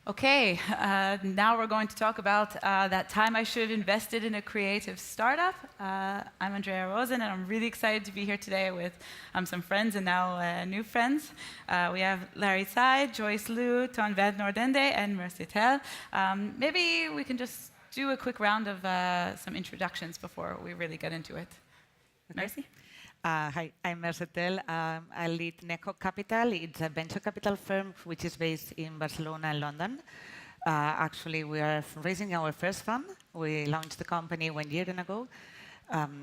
Okay, now we're going to talk about that time I should have invested in a creative startup. I'm Andrea Rosen, and I'm really excited to be here today with some friends and now new friends. We have Larry Tsai, Joyce Lu, Noordende, and Mercè Tell. Maybe we can just do a quick round of some introductions before we really get into it. Mercè? Hi, I'm Mercè Tell. I lead Nekko Capital. It's a venture capital firm which is based in Barcelona and London. Actually, we are raising our first fund. We launched the company 1 year ago.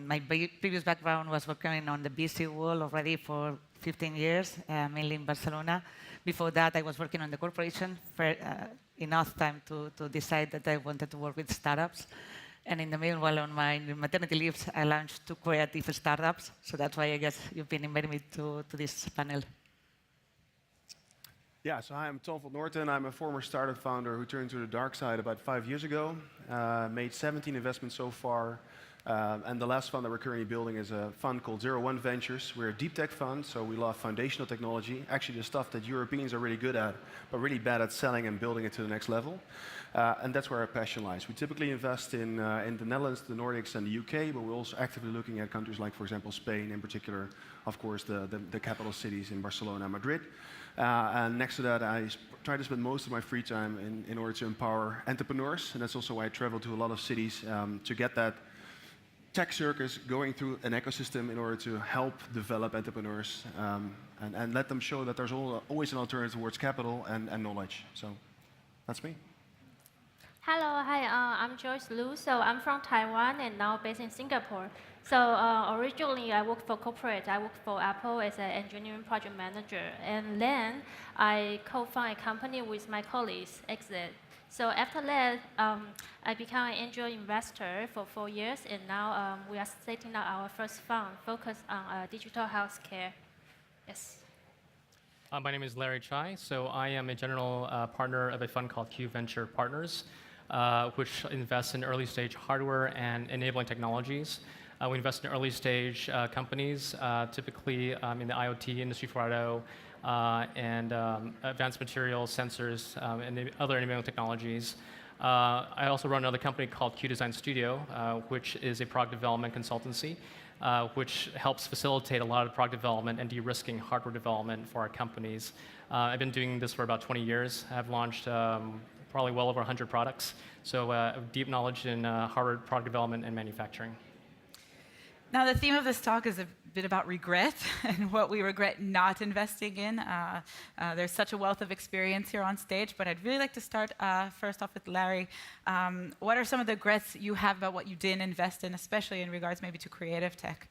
My previous background was working on the VC world already for 15 years, mainly in Barcelona. Before that, I was working on the corporation for enough time to decide that I wanted to work with startups. And in the meanwhile, on my maternity leaves, I launched 2 creative startups. So that's why I guess you've been inviting me to this panel. Yeah, so hi, I'm Tom van Noorten. I'm a former startup founder who turned to the dark side about 5 years ago. Made 17 investments so far. And the last fund that we're currently building is a fund called 01 Ventures. We're a deep tech fund, so we love foundational technology, actually the stuff that Europeans are really good at, but really bad at selling and building it to the next level. And that's where our passion lies. We typically invest in the Netherlands, the Nordics, and the UK, but we're also actively looking at countries like, for example, Spain, in particular, of course, the capital cities in Barcelona and Madrid. And next to that, I try to spend most of my free time in order to empower entrepreneurs, and that's also why I travel to a lot of cities to get that tech circus going through an ecosystem in order to help develop entrepreneurs and let them show that there's always an alternative towards capital and knowledge. So that's me. Hello, hi, I'm Joyce Lu. So I'm from Taiwan and now based in Singapore. So originally I worked for corporate. I worked for Apple as an engineering project manager. And then I co-founded a company with my colleagues, Exit. So after that, I became an angel investor for 4 years, and now we are setting up our first fund focused on digital healthcare. Yes. My name is Larry Tsai. So I am a general partner of a fund called Q Venture Partners, which invests in early stage hardware and enabling technologies. We invest in early stage companies, typically in the IoT industry for auto, and advanced materials, sensors, and other enabling technologies. I also run another company called Q Design Studio, which is a product development consultancy, which helps facilitate a lot of product development and de-risking hardware development for our companies. I've been doing this for about 20 years. I've launched probably well over 100 products, so deep knowledge in hardware product development and manufacturing. Now, the theme of this talk is a bit about regret and what we regret not investing in. There's such a wealth of experience here on stage, but I'd really like to start first off with Larry. What are some of the regrets you have about what you didn't invest in, especially in regards maybe to creative tech?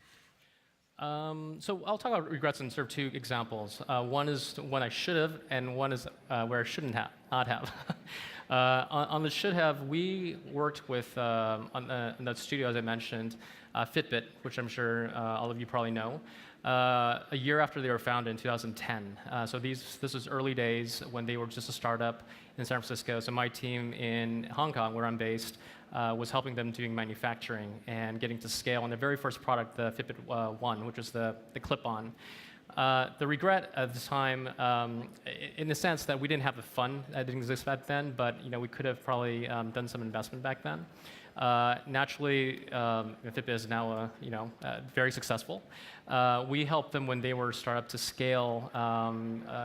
So I'll talk about regrets in sort of 2 examples. One is when I should have, and one is where I shouldn't not have. On the should have, we worked with, on the studio, as I mentioned, Fitbit, which I'm sure all of you probably know, a year after they were founded in 2010. So this was early days when they were just a startup in San Francisco. So my team in Hong Kong, where I'm based, was helping them doing manufacturing and getting to scale on the very first product, the Fitbit One, which was the clip-on. The regret at the time, in the sense that we didn't have the fund that didn't exist back then, but we could have probably done some investment back then. Naturally, Fitbit is now very successful. We helped them when they were a startup to scale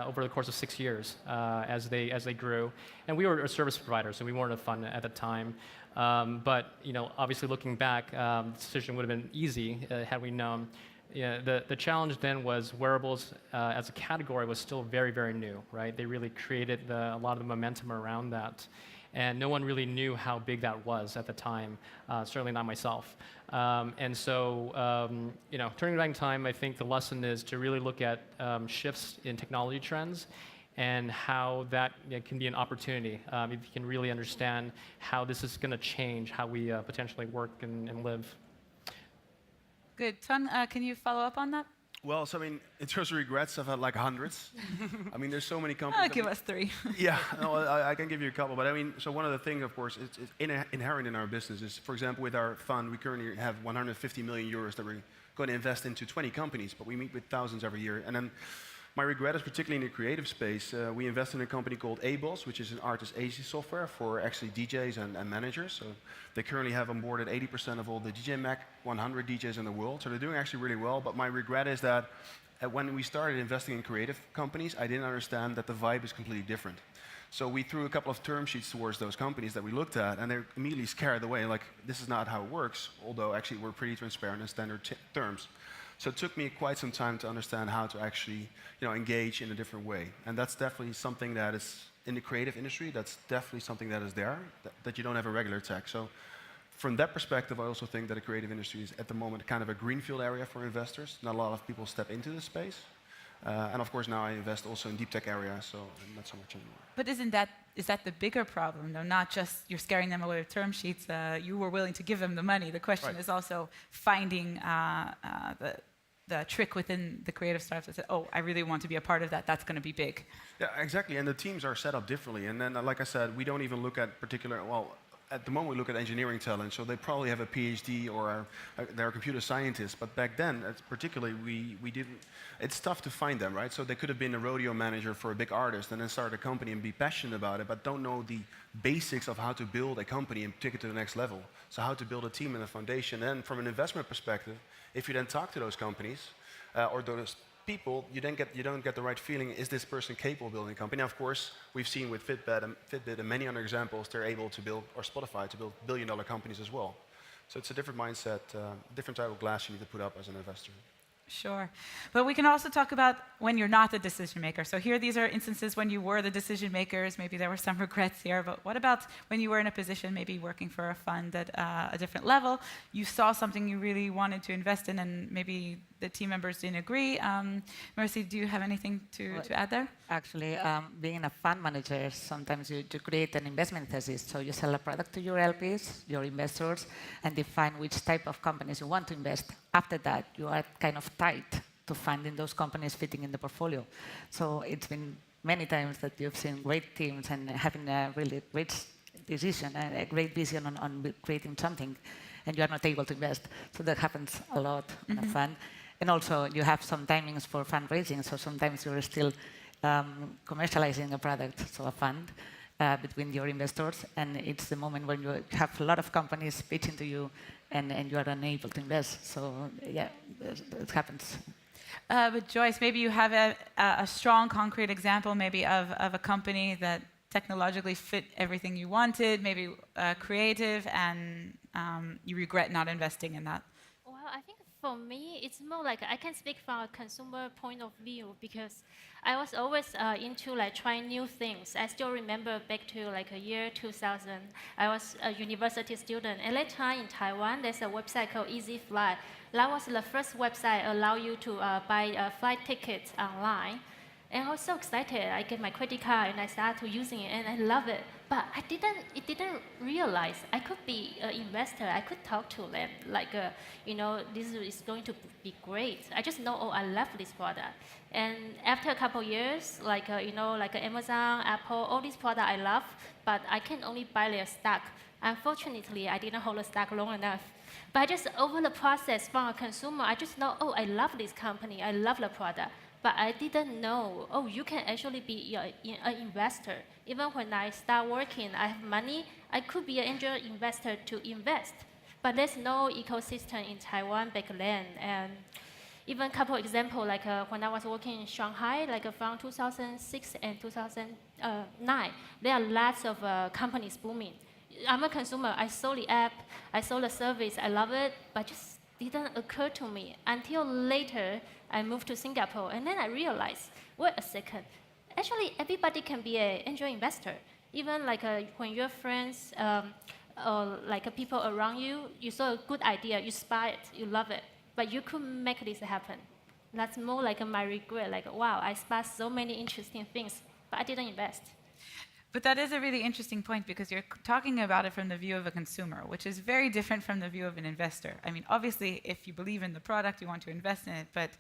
over the course of 6 years as they grew, and we were a service provider, so we weren't a fund at the time. But obviously, looking back, the decision would have been easy had we known. The challenge then was wearables as a category was still very, very new, right? They really created a lot of the momentum around that. And no one really knew how big that was at the time, certainly not myself. And so, turning back in time, I think the lesson is to really look at shifts in technology trends and how that can be an opportunity if you can really understand how this is going to change how we potentially work and live. Good. Ton, can you follow up on that? Well, so in terms of regrets, I've had like hundreds. There's so many companies. Give us 3. Yeah, no, I can give you a couple. But so one of the things, of course, is inherent in our business is, for example, with our fund, we currently have 150 million euros that we're going to invest into 20 companies, but we meet with thousands every year. And then My regret is particularly in the creative space. We invested in a company called ABOS, which is an artist agency software for actually DJs and managers. So they currently have onboarded 80% of all the DJ Mac 100 DJs in the world. So they're doing actually really well. But my regret is that when we started investing in creative companies, I didn't understand that the vibe is completely different. So we threw a couple of term sheets towards those companies that we looked at, and they're immediately scared away, like, this is not how it works, although actually we're pretty transparent in standard terms. So it took me quite some time to understand how to actually engage in a different way. And that's definitely something that is, in the creative industry, that's definitely something that is there, that you don't have a regular tech. So from that perspective, I also think that the creative industry is at the moment kind of a greenfield area for investors. Not a lot of people step into this space. And of course now I invest also in deep tech areas, so not so much anymore. But is that the bigger problem, though? Not just you're scaring them away with term sheets. You were willing to give them the money. The question is also finding the trick within the creative startups that said, oh, I really want to be a part of that. That's going to be big. Yeah, exactly. And the teams are set up differently. And then, like I said, we don't even look at particular, well, at the moment we look at engineering talent, so they probably have a PhD or they're a computer scientist. But back then, particularly, we didn't. It's tough to find them, right? So they could have been a rodeo manager for a big artist and then start a company and be passionate about it, but don't know the basics of how to build a company and take it to the next level. So how to build a team and a foundation. And from an investment perspective, if you then talk to those companies or those people, you don't get the right feeling, is this person capable of building a company? Now, of course, we've seen with Fitbit and many other examples, they're able to build, or Spotify, to build billion-dollar companies as well. So it's a different mindset, different type of glass you need to put up as an investor. Sure. But we can also talk about when you're not the decision maker. So here, these are instances when you were the decision makers. Maybe there were some regrets here. But what about when you were in a position, maybe working for a fund at a different level? You saw something you really wanted to invest in, and maybe the team members didn't agree. Mercè, do you have anything to add there? Actually, being a fund manager, sometimes you create an investment thesis. So you sell a product to your LPs, your investors, and define which type of companies you want to invest. After that, you are kind of tied to finding those companies fitting in the portfolio. So it's been many times that you've seen great teams and having a really great decision, a great vision on creating something, and you are not able to invest. So that happens a lot in a fund. And also, you have some timings for fundraising, so sometimes you're still commercializing a product, so a fund, between your investors, and it's the moment when you have a lot of companies pitching to you, and you are unable to invest. So, yeah, it happens. But Joyce, maybe you have a strong, concrete example, maybe of a company that technologically fit everything you wanted, maybe creative, and you regret not investing in that. Well, I think for me, it's more like I can speak from a consumer point of view because I was always into trying new things. I still remember back to a year 2000. I was a university student. At that time in Taiwan, there's a website called EasyFly. That was the first website allow you to buy flight tickets online. And I was so excited. I get my credit card and I started using it, and I love it. But it didn't realize I could be an investor. I could talk to them this is going to be great. I just know, oh, I love this product. And after a couple years, Amazon, Apple, all these products I love, but I can only buy their stock. Unfortunately, I didn't hold the stock long enough. But just over the process from a consumer, I just know, oh, I love this company. I love the product. But I didn't know, oh, you can actually be an investor. Even when I start working, I have money, I could be an angel investor to invest. But there's no ecosystem in Taiwan back then. And even a couple examples, when I was working in Shanghai, from 2006 and 2009, there are lots of companies booming. I'm a consumer. I saw the app, I saw the service, I love it, but just didn't occur to me until later I moved to Singapore, and then I realized, wait a second, actually everybody can be an angel investor. Even when your friends or people around you, you saw a good idea, you spy it, you love it, but you couldn't make this happen. That's more my regret, wow, I spied so many interesting things, but I didn't invest. But that is a really interesting point because you're talking about it from the view of a consumer, which is very different from the view of an investor. I mean, obviously, if you believe in the product, you want to invest in it, but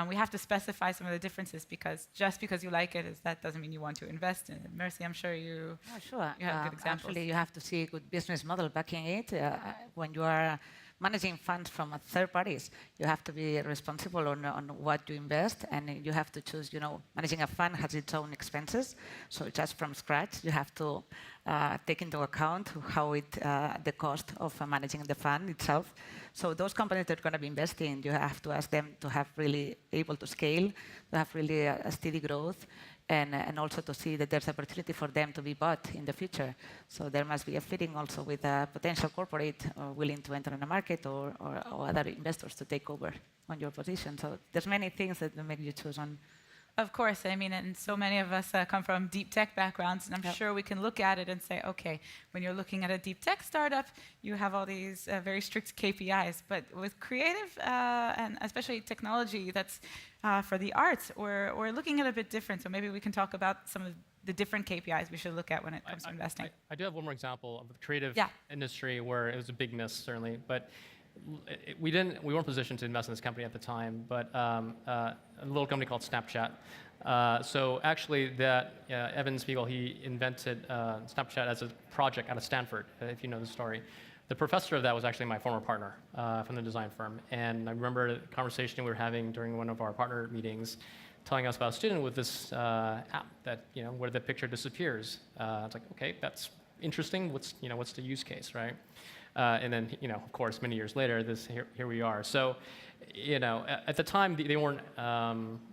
we have to specify some of the differences because just because you like it, that doesn't mean you want to invest in it. Mercè, I'm sure you have good examples. Actually, you have to see a good business model backing it. When you are managing funds from third parties, you have to be responsible on what you invest, and you have to choose, managing a fund has its own expenses. So just from scratch, you have to take into account how the cost of managing the fund itself. So those companies that are going to be investing, you have to ask them to have really able to scale, to have really a steady growth, and also to see that there's opportunity for them to be bought in the future. So there must be a fitting also with a potential corporate willing to enter in the market or other investors to take over on your position. So there's many things that make you choose on. Of course, I mean, and so many of us come from deep tech backgrounds, and I'm sure we can look at it and say, okay, when you're looking at a deep tech startup, you have all these very strict KPIs. But with creative and especially technology that's for the arts, we're looking at a bit different. So maybe we can talk about some of the different KPIs we should look at when it comes to investing. I do have one more example of the creative industry where it was a big miss, certainly. But we weren't positioned to invest in this company at the time, but a little company called Snapchat. So actually, Evan Spiegel, he invented Snapchat as a project out of Stanford, if you know the story. The professor of that was actually my former partner from the design firm. And I remember the conversation we were having during one of our partner meetings, telling us about a student with this app that, where the picture disappears. It's like, okay, that's interesting. What's the use case, right? And then, of course, many years later, here we are. So, at the time, they weren't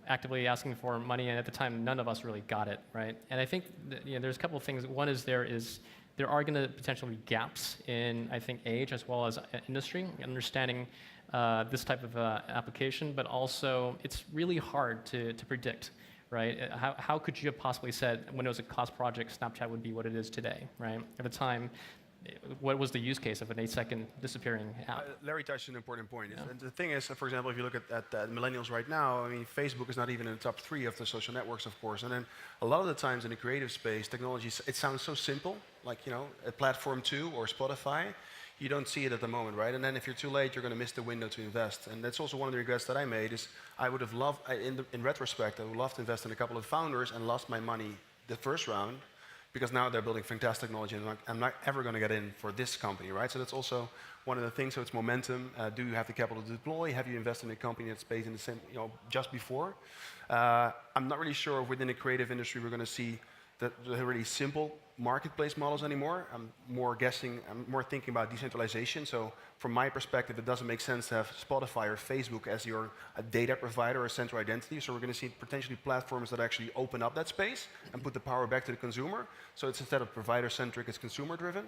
actively asking for money, and at the time, none of us really got it, right? And I think there's a couple of things. One is there are going to potentially be gaps in, I think, age as well as industry, understanding this type of application, but also it's really hard to predict, right? How could you have possibly said when it was a cost project, Snapchat would be what it is today, right? At the time, what was the use case of an 8-second disappearing app? Larry touched an important point. And the thing is, for example, if you look at millennials right now, I mean, Facebook is not even in the top 3 of the social networks, of course. And then a lot of the times in the creative space, technology, it sounds so simple, like, a platform 2 or Spotify. You don't see it at the moment, right? And then if you're too late, you're going to miss the window to invest. And that's also one of the regrets that I made is I would have loved, in retrospect, I would love to invest in a couple of founders and lost my money the first round, because now they're building fantastic technology, and I'm not ever going to get in for this company, right? So that's also one of the things. So it's momentum. Do you have the capital to deploy? Have you invested in a company that's based in the same, just before? I'm not really sure if within the creative industry we're going to see the really simple marketplace models anymore. I'm more thinking about decentralization. So from my perspective, it doesn't make sense to have Spotify or Facebook as your data provider or central identity. So we're going to see potentially platforms that actually open up that space and put the power back to the consumer. So it's instead of provider-centric, it's consumer-driven.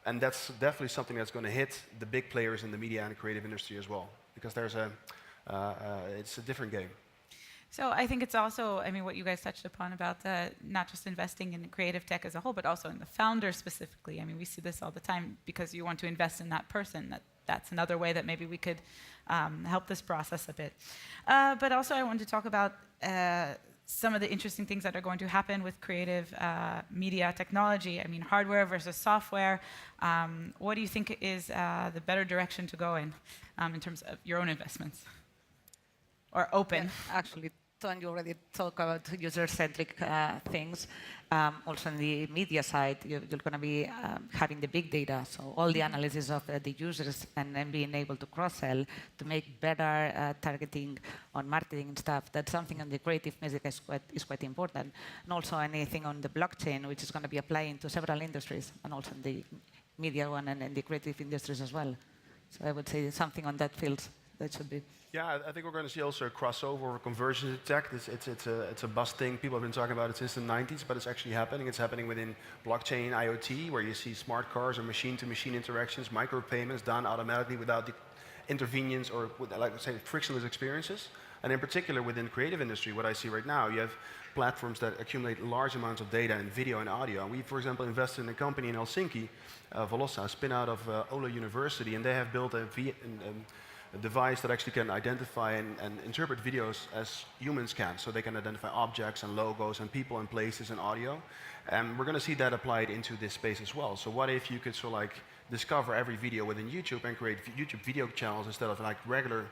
And that's definitely something that's going to hit the big players in the media and creative industry as well, because it's a different game. So I think it's also, I mean, what you guys touched upon about not just investing in creative tech as a whole, but also in the founder specifically. I mean, we see this all the time because you want to invest in that person. That's another way that maybe we could help this process a bit. But also I want to talk about some of the interesting things that are going to happen with creative media technology. I mean, hardware versus software. What do you think is the better direction to go in terms of your own investments? Or open. Yeah, actually, Ton, you already talked about user-centric things. Also on the media side, you're going to be having the big data, so all the analysis of the users and then being able to cross-sell to make better targeting on marketing and stuff. That's something on the creative music is quite important. And also anything on the blockchain, which is going to be applying to several industries, and also in the media one and the creative industries as well. So I would say something on that field that should be. Yeah, I think we're going to see also a crossover or conversion to tech. It's a buzz thing. People have been talking about it since the 90s, but it's actually happening. It's happening within blockchain, IoT, where you see smart cars or machine-to-machine interactions, micropayments done automatically without the intervenience or, like I say, frictionless experiences. And in particular, within the creative industry, what I see right now, you have platforms that accumulate large amounts of data in video and audio. We, for example, invested in a company in Helsinki, Volossa, a spin-out of Oulu University, and they have built a device that actually can identify and interpret videos as humans can. So they can identify objects and logos and people and places and audio. And we're going to see that applied into this space as well. So what if you could sort of like discover every video within YouTube and create YouTube video channels instead of like regular,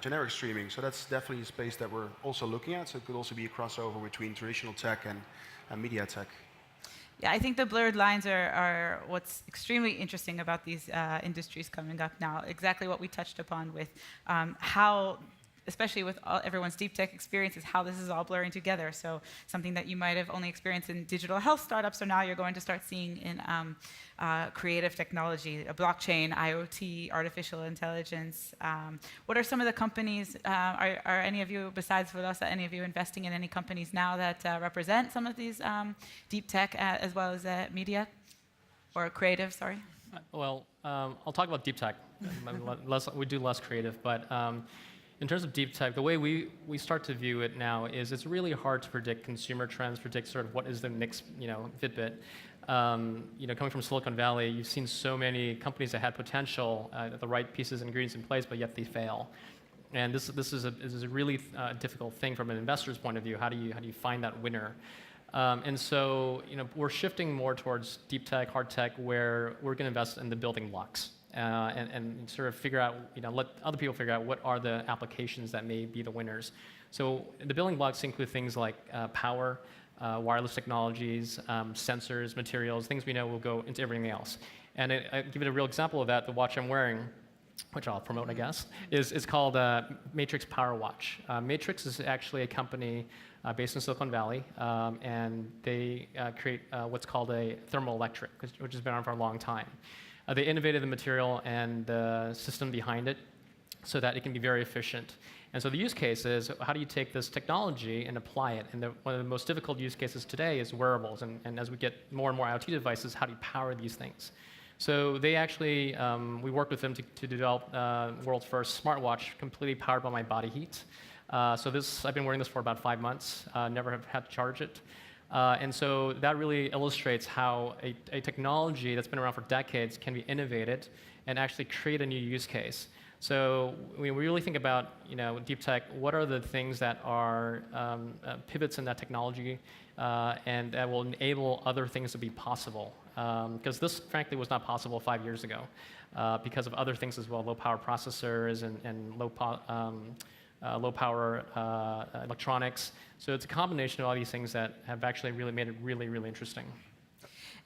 generic streaming? So that's definitely a space that we're also looking at. So it could also be a crossover between traditional tech and media tech. Yeah, I think the blurred lines are what's extremely interesting about these industries coming up now. Exactly what we touched upon with how, especially with everyone's deep tech experiences, how this is all blurring together. So something that you might have only experienced in digital health startups, so now you're going to start seeing in creative technology, a blockchain, IoT, artificial intelligence. What are some of the companies, are any of you, besides Velosa, any of you investing in any companies now that represent some of these deep tech as well as media or creative, sorry? Well, I'll talk about deep tech. We do less creative, but in terms of deep tech, the way we start to view it now is it's really hard to predict consumer trends, predict sort of what is the next Fitbit. Coming from Silicon Valley, you've seen so many companies that had potential, the right pieces and ingredients in place, but yet they fail. And this is a really difficult thing from an investor's point of view. How do you find that winner? And so we're shifting more towards deep tech, hard tech, where we're going to invest in the building blocks. And sort of figure out, let other people figure out what are the applications that may be the winners. So the building blocks include things like power, wireless technologies, sensors, materials, things we know will go into everything else. And I give it a real example of that. The watch I'm wearing, which I'll promote, I guess, is called Matrix Power Watch. Matrix is actually a company based in Silicon Valley, and they create what's called a thermoelectric, which has been around for a long time. They innovated the material and the system behind it so that it can be very efficient. And so the use case is, how do you take this technology and apply it? And one of the most difficult use cases today is wearables. And as we get more and more IoT devices, how do you power these things? So they actually, we worked with them to develop world's first smartwatch, completely powered by my body heat. I've been wearing this for about 5 months, never have had to charge it. And so that really illustrates how a technology that's been around for decades can be innovated and actually create a new use case. So when we really think about deep tech, what are the things that are pivots in that technology and that will enable other things to be possible? Because this, frankly, was not possible 5 years ago because of other things as well, low power processors and low power electronics. So it's a combination of all these things that have actually really made it really, really interesting.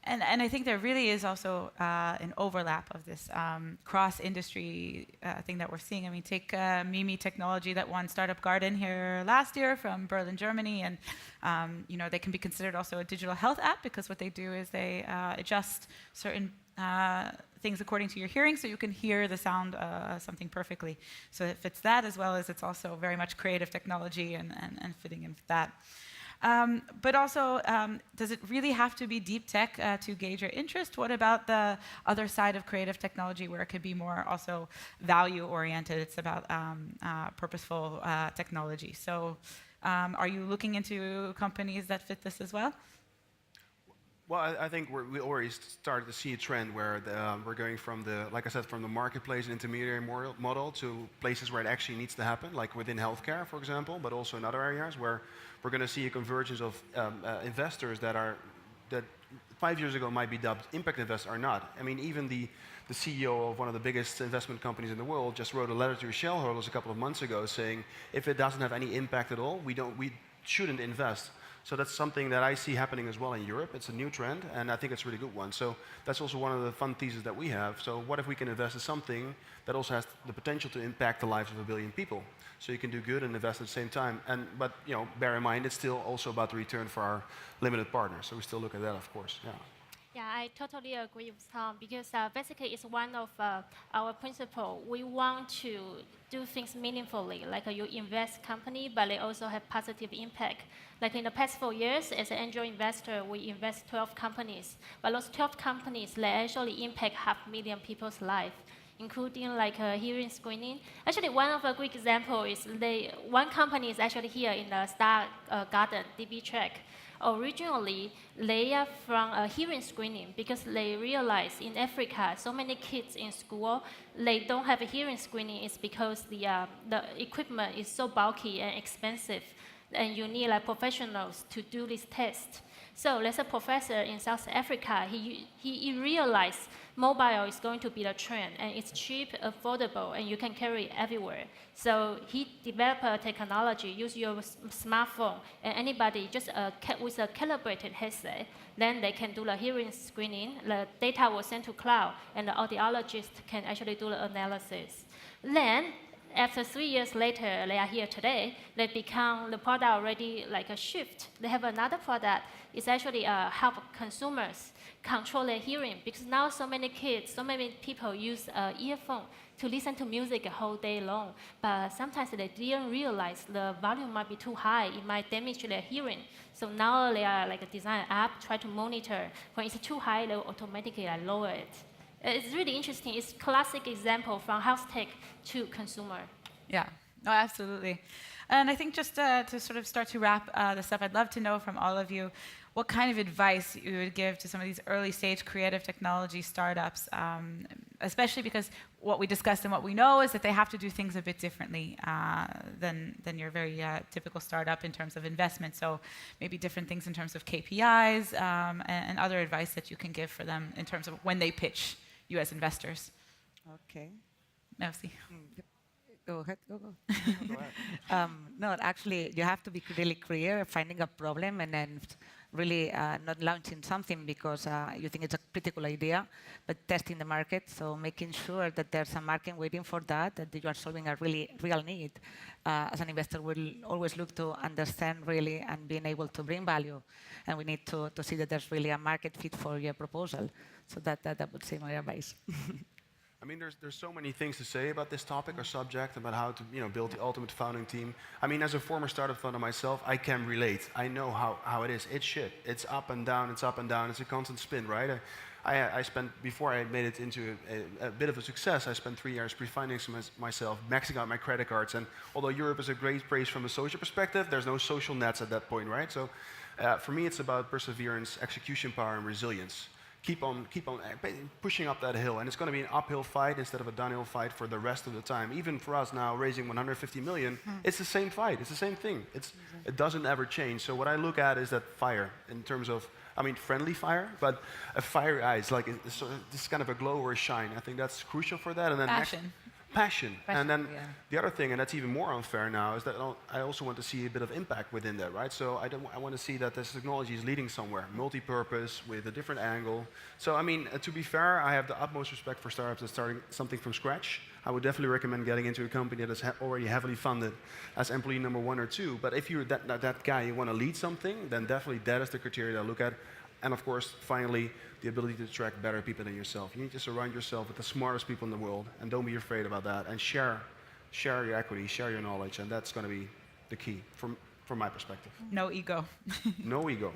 And I think there really is also an overlap of this cross-industry thing that we're seeing. I mean, take Mimi Technology that won Startup Garden here last year from Berlin, Germany, and they can be considered also a digital health app because what they do is they adjust certain things according to your hearing, so you can hear the sound something perfectly. So it fits that, as well as it's also very much creative technology and fitting in with that. But also, does it really have to be deep tech to gauge your interest? What about the other side of creative technology where it could be more also value-oriented? It's about purposeful technology. So are you looking into companies that fit this as well? Well, I think we already started to see a trend where we're going from like I said, from the marketplace and intermediary model to places where it actually needs to happen, like within healthcare, for example, but also in other areas where we're going to see a convergence of investors that 5 years ago might be dubbed impact investors are not. I mean, even the CEO of one of the biggest investment companies in the world just wrote a letter to his shareholders a couple of months ago saying, if it doesn't have any impact at all, we shouldn't invest. So that's something that I see happening as well in Europe. It's a new trend, and I think it's a really good one. So that's also one of the fun theses that we have. So what if we can invest in something that also has the potential to impact the lives of 1 billion people? So you can do good and invest at the same time. But bear in mind, it's still also about the return for our limited partners. So we still look at that, of course. Yeah. Yeah, I totally agree with Tom because basically it's one of our principles. We want to do things meaningfully, like you invest company, but they also have positive impact. Like in the past 4 years, as an angel investor, we invest 12 companies, but those 12 companies, they actually impact 500,000 people's life, including like hearing screening. Actually, one of the quick example is one company is actually here in the Star Garden, DB Track. Originally, they are from hearing screening because they realize in Africa, so many kids in school, they don't have a hearing screening. It's because the equipment is so bulky and expensive, and you need like professionals to do this test. So there's a professor in South Africa, he realized mobile is going to be the trend, and it's cheap, affordable, and you can carry it everywhere. So he developed a technology, use your smartphone, and anybody just with a calibrated headset, then they can do the hearing screening, the data will send to cloud, and the audiologist can actually do the analysis. Then, after 3 years later, they are here today, they become the product already like a shift. They have another product, it's actually help consumers control their hearing, because now so many kids, so many people use earphone to listen to music a whole day long, but sometimes they didn't realize the volume might be too high, it might damage their hearing. So now they are like a design app, try to monitor. When it's too high, they will automatically lower it. It's really interesting. It's a classic example from health tech to consumer. Yeah, no, absolutely. And I think just to sort of start to wrap this up, I'd love to know from all of you what kind of advice you would give to some of these early stage creative technology startups, especially because what we discussed and what we know is that they have to do things a bit differently than your very typical startup in terms of investment. So maybe different things in terms of KPIs and other advice that you can give for them in terms of when they pitch you as investors. Okay. Merci. Go ahead. Go ahead. No, actually, you have to be really clear, finding a problem, and then really not launching something because you think it's a pretty cool idea, but testing the market. So making sure that there's a market waiting for that you are solving a really real need. As an investor, we'll always look to understand really and being able to bring value. And we need to see that there's really a market fit for your proposal. So that would say my advice. I mean, there's so many things to say about this topic or subject, about how to build the ultimate founding team. I mean, as a former startup founder myself, I can relate. I know how it is. It's shit. It's up and down. It's up and down. It's a constant spin, right? I spent, before I made it into a bit of a success, I spent 3 years pre-financing myself, maxing out my credit cards. And although Europe is a great place from a social perspective, there's no social nets at that point, right? So for me, it's about perseverance, execution power, and resilience. Keep on pushing up that hill, and it's going to be an uphill fight instead of a downhill fight for the rest of the time. Even for us now, raising 150 million, it's the same fight. It's the same thing. It doesn't ever change. So what I look at is that fire, in terms of, I mean, friendly fire, but a fiery eyes, like this kind of a glow or a shine. I think that's crucial for that. And then passion. And then the other thing, and that's even more unfair now, is that I also want to see a bit of impact within that, right? So I want to see that this technology is leading somewhere, multi-purpose, with a different angle. So I mean, to be fair, I have the utmost respect for startups that starting something from scratch. I would definitely recommend getting into a company that is already heavily funded as employee number 1 or 2. But if you're that guy, you want to lead something, then definitely that is the criteria I look at. And of course, finally, the ability to attract better people than yourself. You need to surround yourself with the smartest people in the world, and don't be afraid about that. And share your equity, share your knowledge, and that's going to be the key from my perspective. No ego. No ego.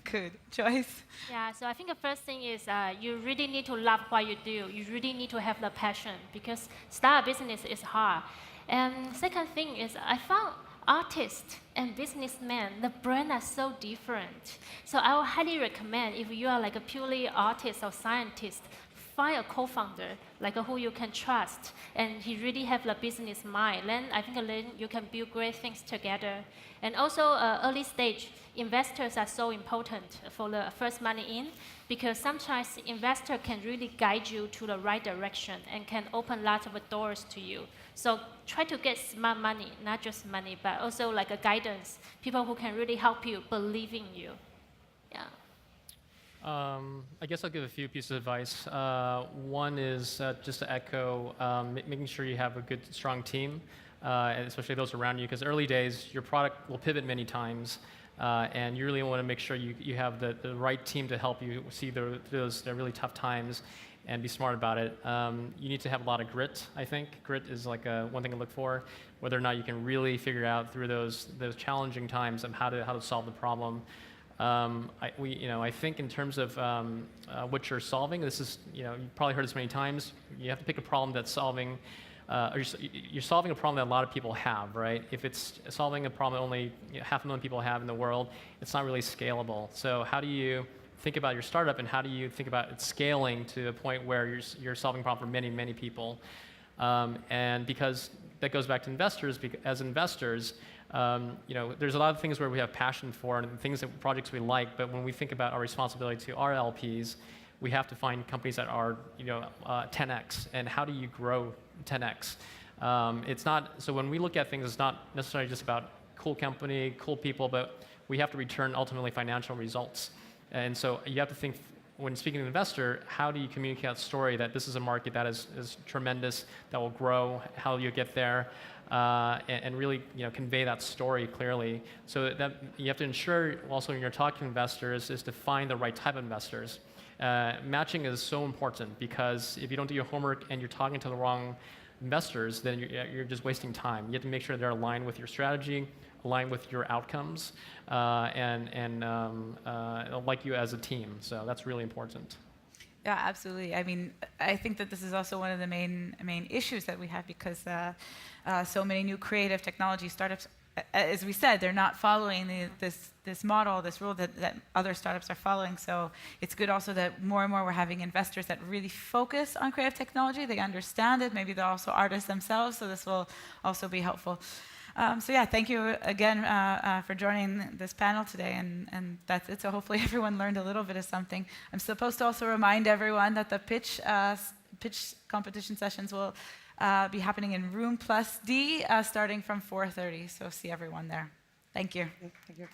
Good. Joyce? Yeah, so I think the first thing is you really need to love what you do. You really need to have the passion, because start a business is hard. And second thing is I found artists and businessmen, the brand are so different. So I would highly recommend, if you are like a purely artist or scientist, find a co-founder, like who you can trust, and he really have the business mind. Then I think then you can build great things together. And also early stage, investors are so important for the first money in, because sometimes investor can really guide you to the right direction and can open lots of doors to you. So try to get smart money, not just money, but also like a guidance, people who can really help you, believe in you. Yeah. I guess I'll give a few pieces of advice. One is just to echo, making sure you have a good, strong team, and especially those around you, because early days, your product will pivot many times, and you really want to make sure you have the right team to help you see those really tough times and be smart about it. You need to have a lot of grit, I think. Grit is like one thing to look for, whether or not you can really figure out through those challenging times of how to solve the problem. I think in terms of what you're solving, this is, you've probably heard this many times, you have to pick a problem that's solving, or you're solving a problem that a lot of people have, right? If it's solving a problem that only 500,000 people have in the world, it's not really scalable. So how do you think about your startup, and how do you think about it scaling to a point where you're solving a problem for many, many people? And because that goes back to investors, as investors, There's a lot of things where we have passion for and things that projects we like, but when we think about our responsibility to our LPs, we have to find companies that are 10x, and how do you grow 10x? So when we look at things, it's not necessarily just about cool company, cool people, but we have to return ultimately financial results. And so you have to think, when speaking to an investor, how do you communicate that story that this is a market that is tremendous, that will grow, how you get there, and really convey that story clearly. So that you have to ensure also when you're talking to investors is to find the right type of investors. Matching is so important because if you don't do your homework and you're talking to the wrong investors, then you're just wasting time. You have to make sure they're aligned with your strategy, aligned with your outcomes, and like you as a team. So that's really important. Yeah, absolutely. I mean, I think that this is also one of the main issues that we have because so many new creative technology startups, as we said, they're not following this model, this rule that other startups are following. So it's good also that more and more we're having investors that really focus on creative technology. They understand it. Maybe they're also artists themselves. So this will also be helpful. So yeah, thank you again for joining this panel today, and that's it. So hopefully everyone learned a little bit of something. I'm supposed to also remind everyone that the pitch competition sessions will be happening in room +D starting from 4:30. So see everyone there. Thank you. Thank you.